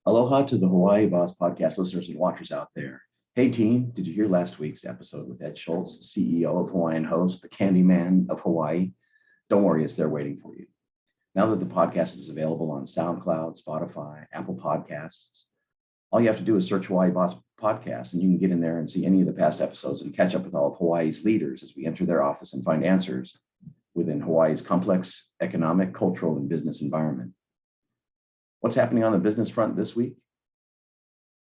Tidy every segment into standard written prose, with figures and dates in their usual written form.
Aloha to the Hawaii Boss podcast listeners and watchers out there. Hey team, did you hear last week's episode with Ed Schultz, the CEO of Hawaiian Host, the Candyman of Hawaii? Don't worry, it's there waiting for you. Now that the podcast is available on SoundCloud, Spotify, Apple Podcasts, all you have to do is search Hawaii Boss Podcast and you can get in there and see any of the past episodes and catch up with all of Hawaii's leaders as we enter their office and find answers within Hawaii's complex economic, cultural, and business environment. What's happening on the business front this week?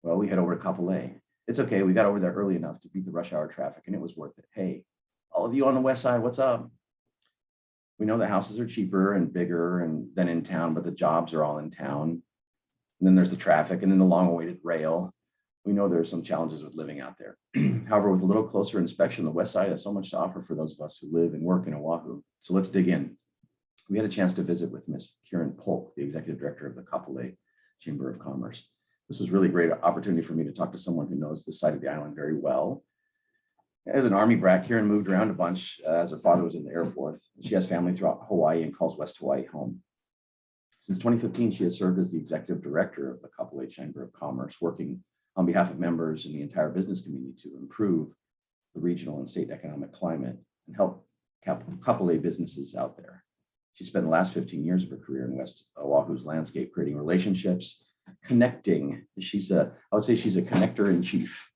Well, we head over to Kapolei. It's okay, we got over there early enough to beat the rush hour traffic and it was worth it. Hey, all of you on the west side, what's up? We know the houses are cheaper and bigger than in town, but the jobs are all in town. And then there's the traffic and then the long-awaited rail. We know there's some challenges with living out there. However, with a little closer inspection, the west side has so much to offer for those of us who live and work in Oahu. So let's dig in. We had a chance to visit with Ms. Karen Polk, the executive director of the Kapolei Chamber of Commerce. This was really a great opportunity for me to talk to someone who knows this side of the island very well. As an Army brat, Karen moved around a bunch as her father was in the Air Force. She has family throughout Hawaii and calls West Hawaii home. Since 2015, she has served as the executive director of the Kapolei Chamber of Commerce, working on behalf of members and the entire business community to improve the regional and state economic climate and help Kapolei businesses out there. She spent the last 15 years of her career in West Oahu's landscape, creating relationships, connecting. I would say she's a connector in chief.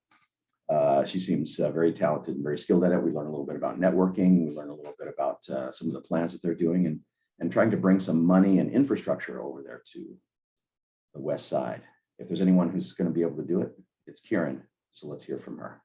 She seems very talented and very skilled at it. We learn a little bit about networking. We learn a little bit about some of the plans that they're doing and trying to bring some money and infrastructure over there to the west side. If there's anyone who's going to be able to do it, it's Karen. So let's hear from her.